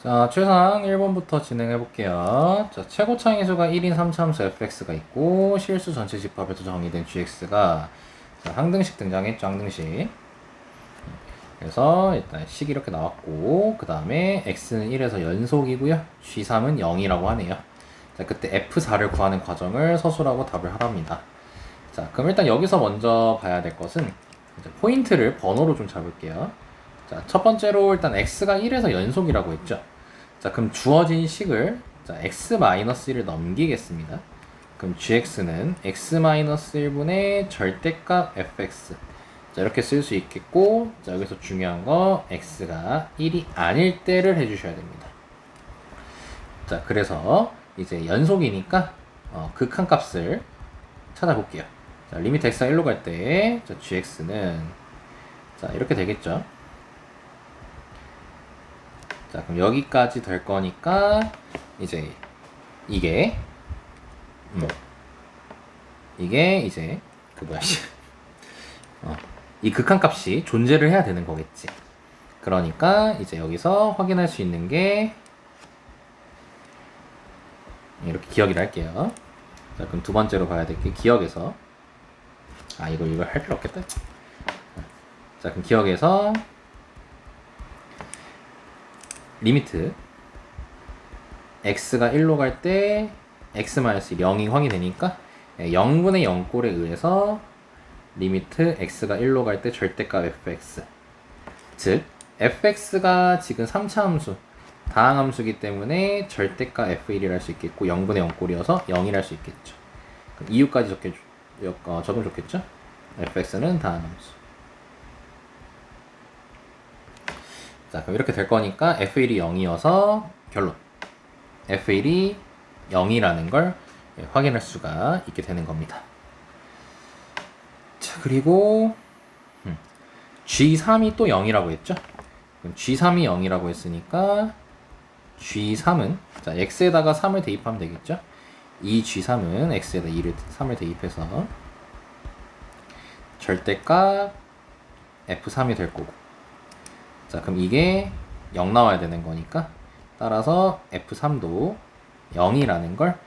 자, 최상 1번부터 진행해 볼게요. 자, 최고 창의수가 1인 3차함수 fx가 있고 실수 전체 집합에서 정의된 gx가 항등식 등장했죠, 항등식. 그래서 일단 식이 이렇게 나왔고 그 다음에 x는 1에서 연속이고요, g3은 0이라고 하네요. 자, 그때 f4를 구하는 과정을 서술하고 답을 하랍니다. 자, 그럼 일단 여기서 먼저 봐야 될 것은 이제 포인트를 번호로 좀 잡을게요. 자, 첫 번째로 일단 x가 1에서 연속이라고 했죠. 자, 그럼 주어진 식을 자, x-1을 넘기겠습니다. 그럼 gx는 x-1분의 절대값 fx. 자, 이렇게 쓸 수 있겠고, 자, 여기서 중요한 거 x가 1이 아닐 때를 해주셔야 됩니다. 자, 그래서 이제 연속이니까 극한값을 찾아볼게요. 자, 리미트 x가 1로 갈 때 gx는 자, 이렇게 되겠죠. 자, 그럼 여기까지 될 거니까 이제 이게 이제 이 극한값이 존재를 해야 되는 거겠지. 그러니까 이제 여기서 확인할 수 있는 게 이렇게 기억을 할게요. 자, 그럼 두 번째로 봐야 될 게 기억에서 이걸 할 필요 없겠다. 자, 그럼 기억에서 리미트 x가 1로 갈 때 x-0이 확인되니까 0분의 0꼴에 의해서 리미트 x가 1로 갈 때 절대값 fx, 즉 fx가 지금 3차 함수 다항함수이기 때문에 절대값 f1이라 할 수 있겠고 0분의 0꼴이어서 0이라 할 수 있겠죠. 그럼 이유까지 적으면 좋겠죠. fx는 다항함수. 자, 그럼 이렇게 될 거니까 f1이 0이어서 결론, f1이 0이라는 걸 확인할 수가 있게 되는 겁니다. 자, 그리고 g3이 또 0이라고 했죠. 그럼 g3이 0이라고 했으니까 g3은 자, x에다가 3을 대입하면 되겠죠. 이 g3은 x에다 3을 대입해서 절대값 f3이 될 거고, 자, 그럼 이게 0 나와야 되는 거니까 따라서 f3도 0이라는 걸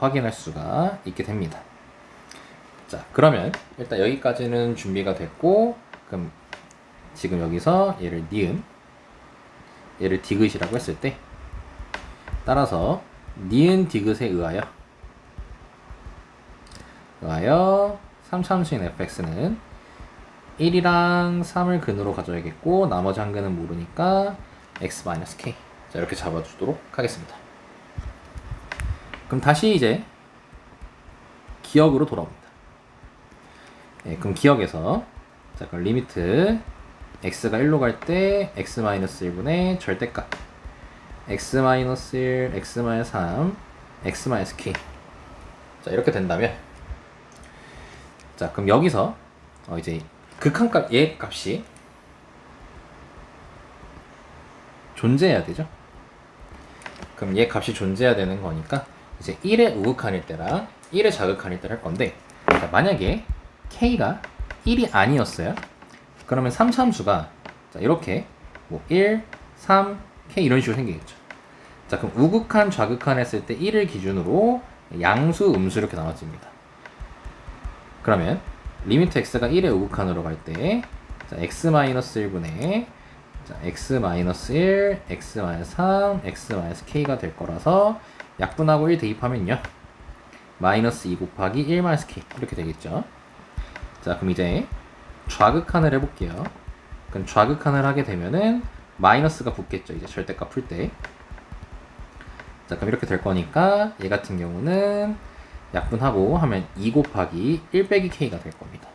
확인할 수가 있게 됩니다. 자, 그러면 일단 여기까지는 준비가 됐고, 그럼 지금 여기서 얘를 얘를 디귿이라고 했을 때 따라서 니은 디귿에 의하여 3차함수인 fx는 1이랑 3을 근으로 가져야겠고 나머지 한 근은 모르니까 x-k. 자, 이렇게 잡아주도록 하겠습니다. 그럼 다시 이제 기억으로 돌아옵니다. 그럼 기억에서 자, 그럼 리미트 x가 1로 갈 때 x-1분의 절대값 x-1, x-3, x-k. 자, 이렇게 된다면 자, 그럼 여기서 이제 극한값 얘 값이 존재해야 되죠. 그럼 얘 값이 존재해야 되는 거니까 이제 1의 우극한일 때랑 1의 자극한일 때를 할 건데, 자, 만약에 k가 1이 아니었어요. 그러면 3차함수가 자, 이렇게 1, 3, k 이런 식으로 생기겠죠. 자, 그럼 우극한, 좌극한 했을 때 1을 기준으로 양수, 음수 이렇게 나눠집니다. 그러면 리미트 x가 1의 우극한으로 갈 때 x-1분의 x-1, x-3, x-k가 될 거라서 약분하고 1 대입하면요 마이너스 2 곱하기 1 k 이렇게 되겠죠. 자, 그럼 이제 좌극한을 해볼게요. 그럼 좌극한을 하게 되면은 마이너스가 붙겠죠, 이제 절대값 풀 때. 자, 그럼 이렇게 될 거니까 얘 같은 경우는 약분하고 하면 2 곱하기 1 빼기 k가 될 겁니다.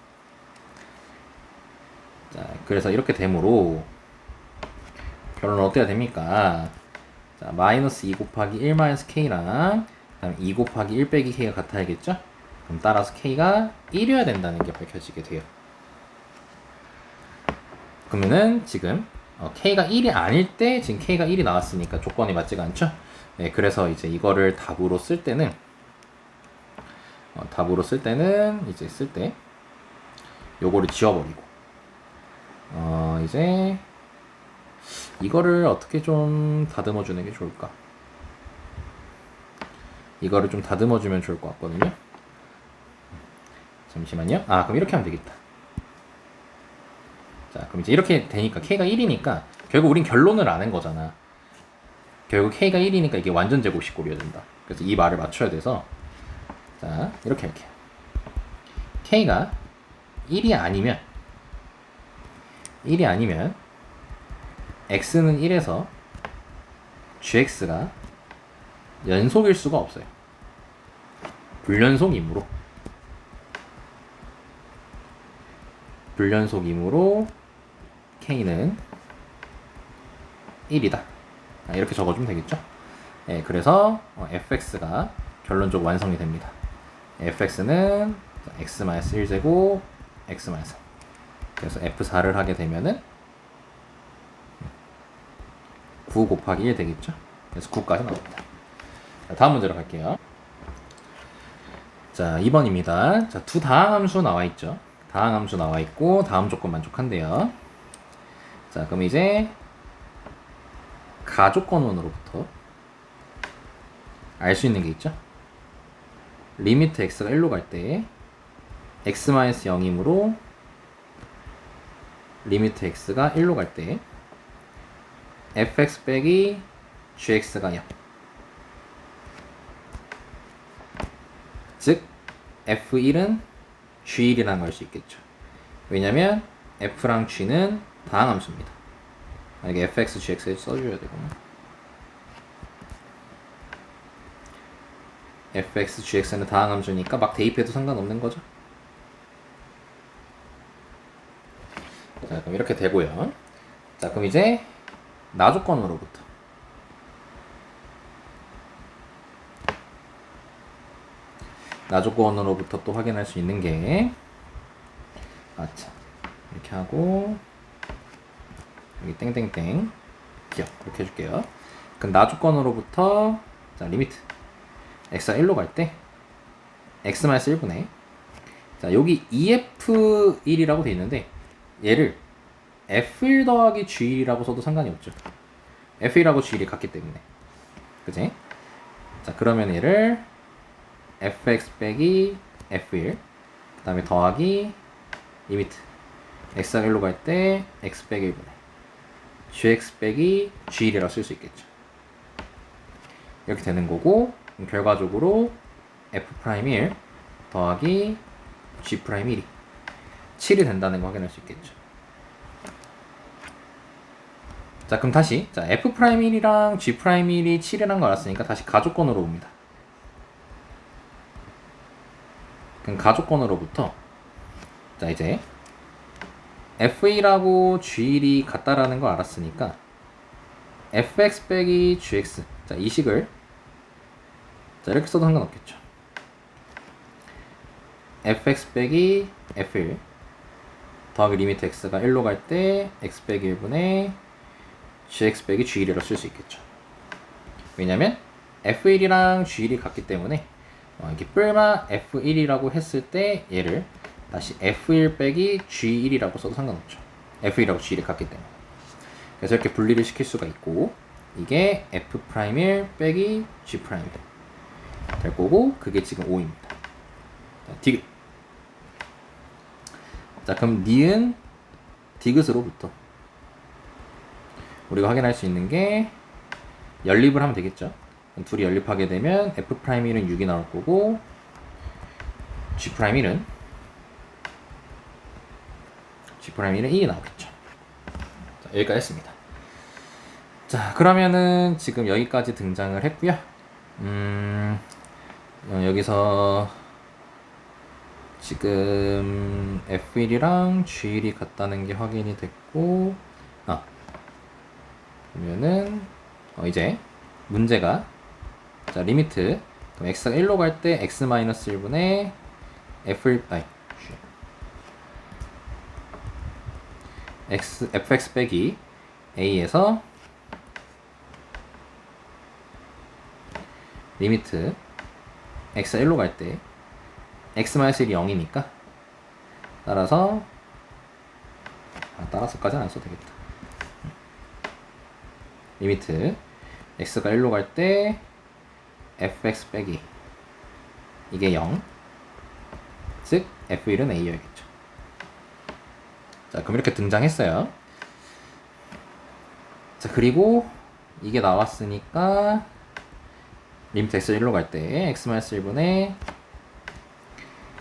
자, 그래서 이렇게 되므로 결론은 어때야 됩니까? 자, 마이너스 2 곱하기 1 k랑 그다음에 2 곱하기 1 빼기 k가 같아야겠죠? 그럼 따라서 k가 1이어야 된다는 게 밝혀지게 돼요. 그러면은 지금 k가 1이 아닐 때 지금 k가 1이 나왔으니까 조건이 맞지가 않죠? 네, 그래서 이제 이거를 답으로 쓸 때는 이제 쓸 때 요거를 지워버리고 이제 이거를 어떻게 좀 다듬어 주는 게 좋을까? 이거를 좀 다듬어 주면 좋을 것 같거든요. 잠시만요. 아, 그럼 이렇게 하면 되겠다. 자, 그럼 이제 이렇게 되니까 K가 1이니까 결국 우린 결론을 아는 거잖아. 결국 K가 1이니까 이게 완전 제곱식골이어야 된다. 그래서 이 말을 맞춰야 돼서 자, 이렇게 할게요. K가 1이 아니면 X는 1에서 GX가 연속일 수가 없어요. 불연속이므로 K는 1이다. 이렇게 적어주면 되겠죠. 네, 그래서 fx가 결론적으로 완성이 됩니다. fx는 x-1제곱 x-3. 그래서 f4를 하게 되면은 9 곱하기 1 되겠죠. 그래서 9까지 나옵니다. 자, 다음 문제로 갈게요. 자, 2번입니다. 자, 두 다항함수 나와 있죠. 다항함수 나와 있고 다음 조건 만족한대요. 자, 그럼 이제 가조건원으로부터 알 수 있는 게 있죠. 리미트 x가 1로 갈 때 x-0이므로 리미트 x가 1로 갈 때 fx 빼기 gx가 0. 즉 f1은 g1이라는 걸 알 수 있겠죠. 왜냐면 f랑 g는 다항함수입니다. 이게 fx, gx 써줘야 되구나. fx, gx는 다항함수니까 막 대입해도 상관없는 거죠. 자, 그럼 이렇게 되고요. 자, 그럼 이제 나조건으로부터 또 확인할 수 있는 게 아차 이렇게 하고 여기 땡땡땡 기억 그렇게 해줄게요. 그럼 나조건으로부터 자 리미트 x가 1로 갈 때 x-1분의 자 여기 EF1이라고 돼 있는데 얘를 F1 더하기 G1이라고 써도 상관이 없죠. F1하고 G1이 같기 때문에 그치? 자 그러면 얘를 fx 빼기 f1 그 다음에 더하기 리미트 x가 1로 갈 때 x 빼기 1분의 gx 빼기 g1이라고 쓸 수 있겠죠. 이렇게 되는 거고 결과적으로 f'1 더하기 g'1이 7이 된다는 거 확인할 수 있겠죠. 자 그럼 다시 자 f'1이랑 g'1이 7이라는 거 알았으니까 다시 가조건으로 옵니다. 그럼 가조건으로부터 자 이제 f1하고 g1이 같다라는 거 알았으니까 fx 빼기 gx 자 이 식을 자 이렇게 써도 상관없겠죠. fx 빼기 f1 더하기 리미트 x가 1로 갈 때 x 빼기 1분의 gx 빼기 g1이라고 쓸 수 있겠죠. 왜냐면 f1이랑 g1이 같기 때문에 이렇게 뿔마 f1이라고 했을 때 얘를 다시 f1 빼기 g1이라고 써도 상관없죠. f1하고 g1이 같기 때문에. 그래서 이렇게 분리를 시킬 수가 있고 이게 f'1 빼기 g' 될 거고 그게 지금 5입니다. 자, 디귿. 자 그럼 니은 디귿으로부터 우리가 확인할 수 있는 게 연립을 하면 되겠죠. 둘이 연립하게 되면 f'1은 6이 나올 거고 g'1은 1이 나오겠죠. 자, 여기까지 했습니다. 자 그러면은 지금 여기까지 등장을 했고요. 여기서 지금 f1이랑 g1이 같다는 게 확인이 됐고 그러면은 이제 문제가 자 리미트 그럼 x가 1로 갈 때 x-1분의 fx 빼기 a에서 리미트 x가 1로 갈 때 x-1이 0이니까 따라서까지는 안 써도 되겠다. 리미트 x가 1로 갈 때 fx 빼기 이게 0, 즉 f1은 a여야겠죠. 자, 그럼 이렇게 등장했어요. 자, 그리고 이게 나왔으니까 리미트 x 1로 갈 때 x-1분의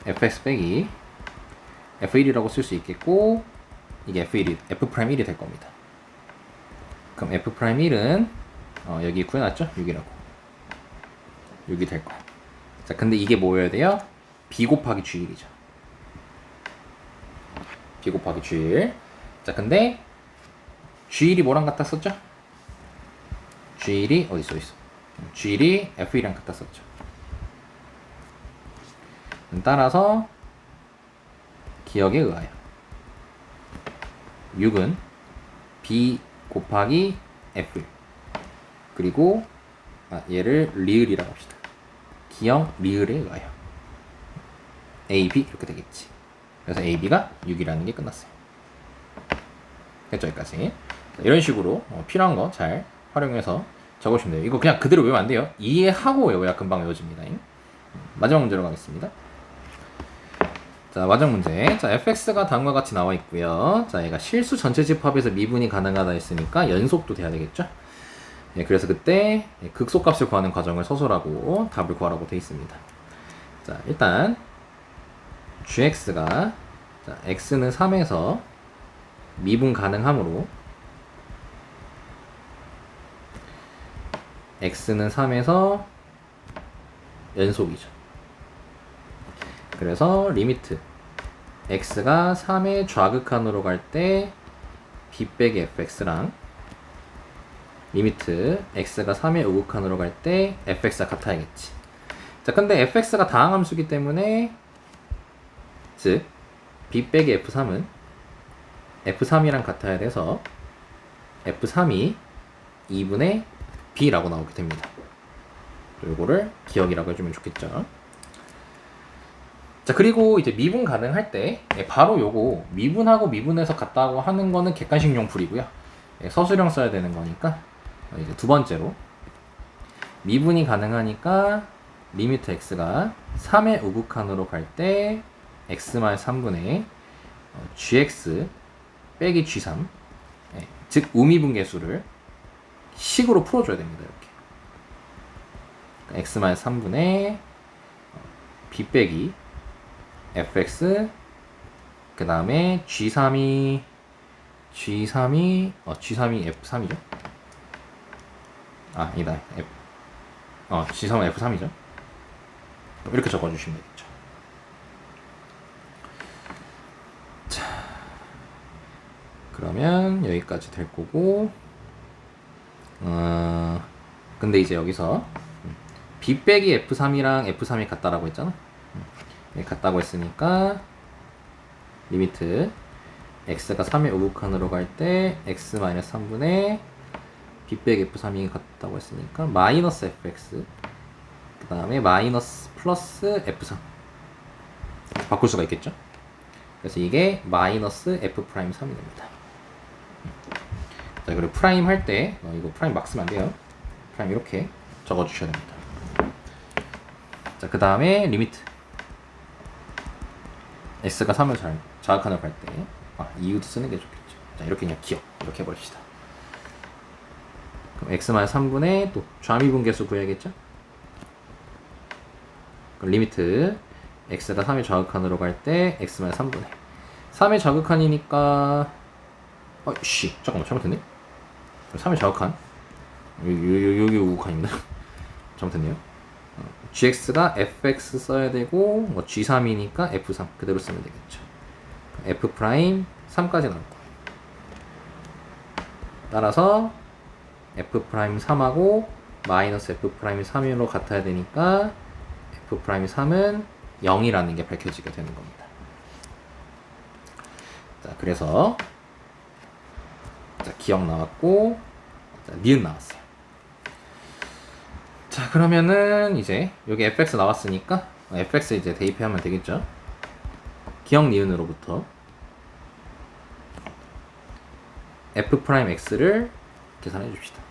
fx 빼기 f1이라고 쓸 수 있겠고, 이게 f'1이 될 겁니다. 그럼 f'1은 여기 구해놨죠? 6이라고. 6이 될 거야. 자, 근데 이게 뭐여야 돼요? b 곱하기 g1이죠. b 곱하기 g1. 자, 근데 g1이 뭐랑 같았었죠? g1이 어디 있어? g1이 f1이랑 같았었죠. 따라서 기억에 의하여 6은 b 곱하기 f1, 그리고 얘를 리을이라고 합시다. 기억 리을에 의하여 ab 이렇게 되겠지. 그래서 ab가 6이라는 게 끝났어요. 됐죠? 여기까지. 이런 식으로 필요한 거 잘 활용해서 적으시면 돼요. 이거 그냥 그대로 외우면 안 돼요. 이해하고 외워야 금방 외워집니다. 마지막 문제로 가겠습니다. 자, 마지막 문제. 자, fx가 다음과 같이 나와 있고요. 자, 얘가 실수 전체 집합에서 미분이 가능하다 했으니까 연속도 돼야 되겠죠? 예, 그래서 그때 극소값을 구하는 과정을 서술하고 답을 구하라고 되어 있습니다. 자, 일단 gx가 자, x는 3에서 미분 가능하므로 x는 3에서 연속이죠. 그래서 리미트 x가 3의 좌극한으로 갈 때 b 빼기 fx랑 리미트 x가 3의 우극한으로 갈 때 fx가 같아야겠지. 자, 근데 fx가 다항함수기 때문에 즉 b 빼기 f3은 f3이랑 같아야 돼서 f3이 2분의 b라고 나오게 됩니다. 요거를 기억이라고 해주면 좋겠죠. 자, 그리고 이제 미분 가능할 때 바로 요거 미분하고 미분해서 같다고 하는 거는 객관식 용풀이고요. 서술형 써야 되는 거니까 이제 두 번째로 미분이 가능하니까 리미트 x가 3의 우극한으로 갈 때 x-3분의 gx 빼기 g3, 즉 우미분계수를 식으로 풀어줘야 됩니다. 이렇게 x-3분의 b 빼기 fx, 그 다음에 g3이 f3이죠. 아니다, g3은 f3이죠. 이렇게 적어주시면 되겠죠. 자, 그러면 여기까지 될 거고, 근데 이제 여기서 b 빼기 f3이랑 f3이 같다라고 했잖아. 같다고 했으니까 리미트 x가 3의 우극한으로 갈 때 x-3분의 b 빼기 f3이 같다고 했으니까 마이너스 fx, 그 다음에 마이너스 플러스 f3 바꿀 수가 있겠죠. 그래서 이게 마이너스 f'3이 됩니다. 자, 그리고 프라임 할 때 이거 프라임 막 쓰면 안 돼요. 프라임 이렇게 적어 주셔야 됩니다. 자, 그 다음에 리미트 x가 3을 좌극한으로 갈 때 이유도 쓰는 게 좋겠죠. 자, 이렇게 그냥 기억 이렇게 해버립시다. 그럼 x-3분의 또 좌미분계수 구해야겠죠. 그럼 리미트 x가 3의 좌극한으로 갈 때 x-3분의 3의 좌극한이니까 잠깐만 잘못했네. 3의 좌극한 여기 우극한입니다. 잘못했네요. gx가 fx 써야 되고 g3이니까 f3 그대로 쓰면 되겠죠. f' 3까지 나올 거예요. 따라서 f' 3하고 마이너스 f' 3으로 같아야 되니까 f' 3은 0이라는 게 밝혀지게 되는 겁니다. 자, 그래서 자, 기억 나왔고 자, 니은 나왔어요. 자, 그러면은 이제 여기 fx 나왔으니까 fx 이제 대입하면 되겠죠. 기억 니은으로부터 f'x를 계산해 줍시다.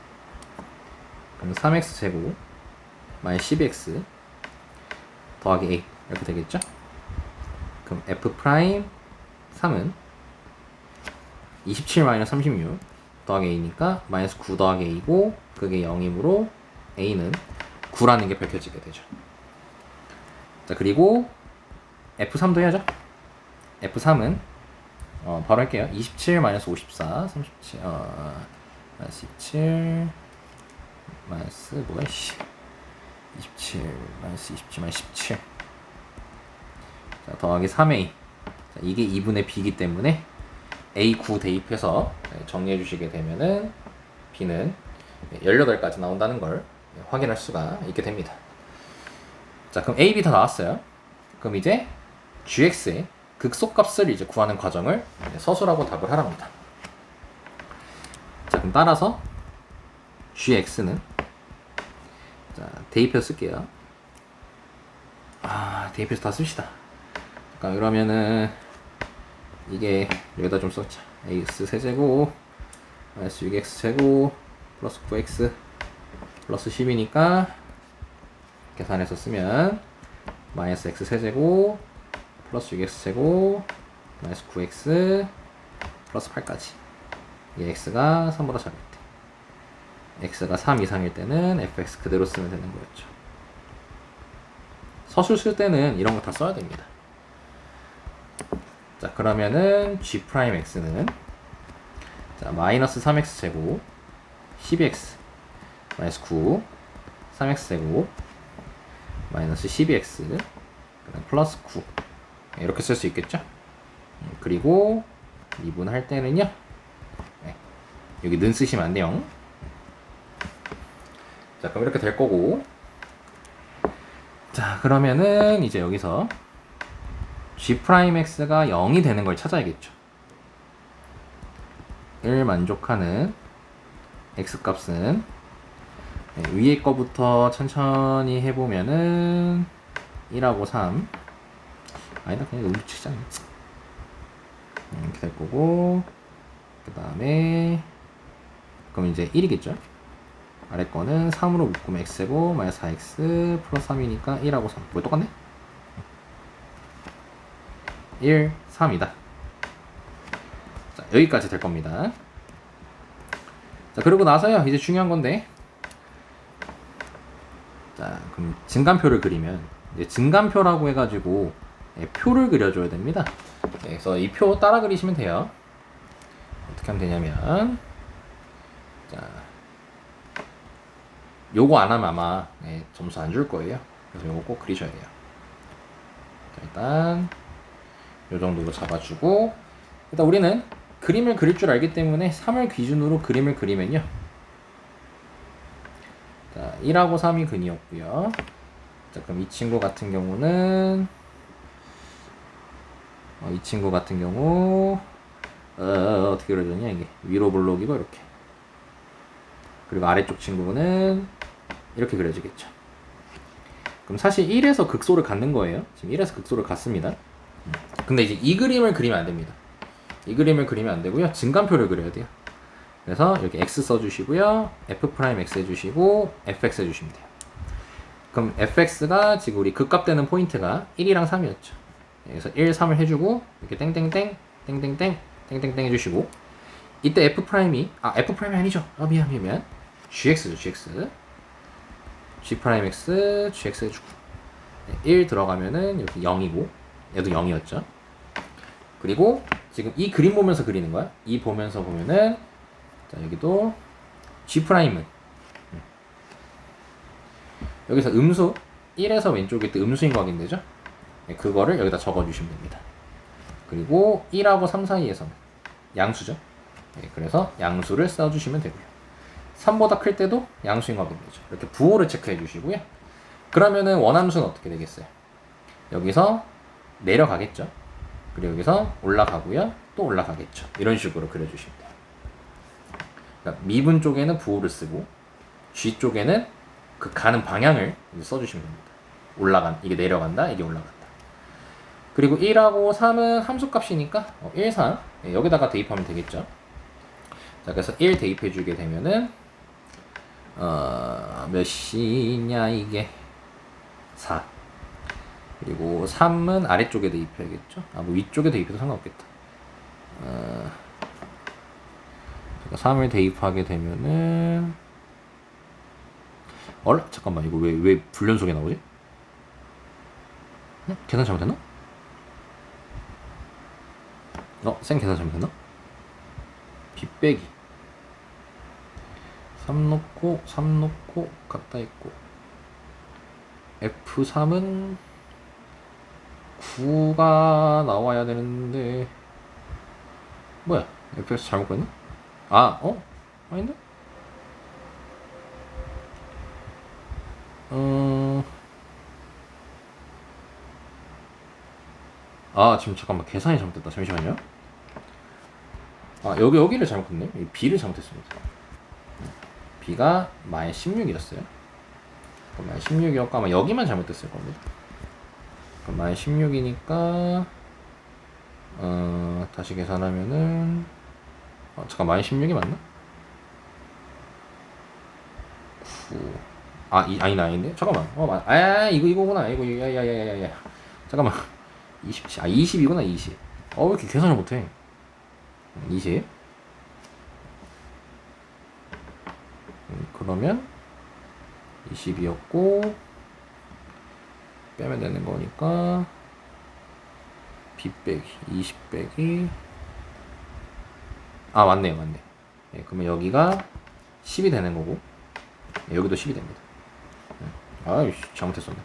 그럼 3x 제곱 마이너스 12x 더하기 a 이렇게 되겠죠? 그럼 f 프라임 3은 27 마이너스 36 더하기 a니까 마이너스 9 더하기 a고 그게 0이므로 a는 9라는 게 밝혀지게 되죠. 자, 그리고 f3도 해야죠. f3은 바로 할게요. 27 마이너스 54 37 마이너스 27 마이너스 뭐야 27 마이너스 27 마이너스 17 자, 더하기 3a 자, 이게 2분의 b이기 때문에 a9 대입해서 정리해 주시게 되면은 b는 18까지 나온다는 걸 확인할 수가 있게 됩니다. 자, 그럼 a, b 다 나왔어요. 그럼 이제 gx의 극소값을 이제 구하는 과정을 서술하고 답을 하랍니다. 자, 그럼 따라서 gx는 자, 대입해서 쓸게요. 대입해서 다 씁시다. 잠깐 그러면은 이게 여기다 좀 써자. ax 세제곱 마이너스 6x 제곱 플러스 9x 플러스 10이니까 계산해서 쓰면 마이너스 x 세제곱 플러스 6x 제곱 마이너스 9x 플러스 8까지 이 x가 3보다 작을 때 x가 3 이상일 때는 fx 그대로 쓰면 되는 거였죠. 서술 쓸 때는 이런 거 다 써야 됩니다. 자, 그러면은 g 프라임 x는 자, 마이너스 3x 제곱 12x 마이너스 9 3x 제곱 마이너스 12x 플러스 9 이렇게 쓸 수 있겠죠. 그리고 미분할 때는요 여기 는 쓰시면 안 돼요. 자, 그럼 이렇게 될 거고, 자, 그러면은 이제 여기서 g'x가 0이 되는 걸 찾아야겠죠. 을 만족하는 x값은 위에 거부터 천천히 해보면은 1하고 3 아니다, 그냥 음수 치자. 이렇게 될 거고, 그 다음에 그럼 이제 1이겠죠. 아래 거는 3으로 묶으면 x제곱 마이너스 4x 플러스 3이니까 1하고 3 뭐 똑같네? 1, 3이다. 자, 여기까지 될 겁니다. 자, 그러고 나서요 이제 중요한 건데, 자, 그럼 증간표를 그리면 이제 증간표라고 해가지고 표를 그려줘야 됩니다. 그래서 이 표 따라 그리시면 돼요. 어떻게 하면 되냐면, 자, 요거 안 하면 아마 점수 안 줄 거예요. 그래서 요거 꼭 그리셔야 돼요. 자, 일단 요 정도로 잡아주고, 일단 우리는 그림을 그릴 줄 알기 때문에 3을 기준으로 그림을 그리면요, 자, 1하고 3이 근이었고요. 자, 그럼 이 친구 같은 경우는 이 친구 같은 경우 어떻게 그려졌냐, 이게 위로 블록이고 이렇게, 그리고 아래쪽 친구는 이렇게 그려지겠죠. 그럼 사실 1에서 극소를 갖는 거예요. 지금 1에서 극소를 갖습니다. 근데 이제 이 그림을 그리면 안 됩니다. 이 그림을 그리면 안 되고요, 증간표를 그려야 돼요. 그래서 이렇게 x 써주시고요, f'x 해주시고 fx 해주시면 돼요. 그럼 fx가 지금 우리 극값되는 포인트가 1이랑 3이었죠. 그래서 1, 3을 해주고 이렇게 땡땡땡 땡땡땡 땡땡땡 해주시고, 이때 f'이 f'이 아니죠. 미안 gx죠. g'x gx 해주고 1 들어가면은 이렇게 0이고 얘도 0이었죠. 그리고 지금 이 그림 보면서 그리는 거야. 이 보면서 보면은, 자, 여기도 g'은 여기서 음수 1에서 왼쪽에 때 음수인 거 확인되죠? 그거를 여기다 적어주시면 됩니다. 그리고 1하고 3 사이에서는 양수죠. 그래서 양수를 써주시면 되고요. 3보다 클 때도 양수인 거 확인되죠. 이렇게 부호를 체크해 주시고요. 그러면은 원함수는 어떻게 되겠어요? 여기서 내려가겠죠. 그리고 여기서 올라가고요, 또 올라가겠죠. 이런 식으로 그려주시면 돼요. 그러니까 미분 쪽에는 부호를 쓰고 G 쪽에는 그 가는 방향을 써주시면 됩니다. 이게 내려간다, 이게 올라간다. 그리고 1하고 3은 함수값이니까 1, 3 여기다가 대입하면 되겠죠. 자, 그래서 1 대입해 주게 되면은 몇 시냐 이게 4. 그리고 3은 아래쪽에 대입해야겠죠. 뭐 위쪽에 대입해도 상관없겠다. 3을 대입하게 되면은 잠깐만, 이거 왜 불연속에 나오지? 계산 잘못했나? 쌤 계산 잘못했나? B 빼기 3 놓고 갖다 있고 F3은 9가 나와야 되는데 뭐야, FX 잘못 구했나? 아닌데? 지금 잠깐만, 계산이 잘못됐다. 잠시만요. 여기를 잘못했네. B를 잘못했습니다. B가 -16이었어요. 그럼 -16이었고 아마 여기만 잘못됐을 겁니다. 그럼 -16이니까 다시 계산하면은 잠깐, -16이 맞나? 9. 아닌데? 잠깐만. 이거구나. 야야야야야. 잠깐만. 20이구나, 20. 왜 이렇게 계산을 못해? 20. 그러면 20이었고 빼면 되는 거니까 B 빼기 20 빼기 맞네. 그러면 여기가 10이 되는 거고 여기도 10이 됩니다. 잘못했었네.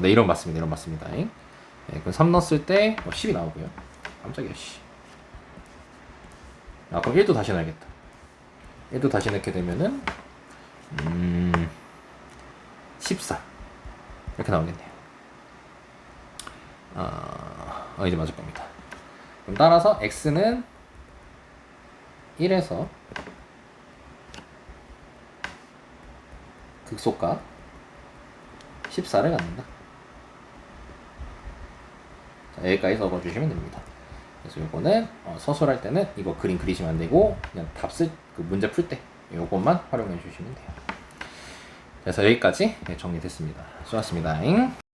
네, 이런 맞습니다. 그럼 3 넣었을 때 10이 나오고요. 깜짝이야, 씨. 그럼 1도 다시 넣어야겠다. 1도 다시 넣게 되면은 14 이렇게 나오겠네요. 이제 맞을 겁니다. 그럼 따라서 x는 1에서 극소가 14를 갖는다. 자, 여기까지 적어주시면 됩니다. 그래서 요거는 서술할 때는 이거 그림 그리시면 안 되고 그냥 그 문제 풀 때 요것만 활용해 주시면 돼요. 그래서 여기까지 정리됐습니다. 수고하셨습니다.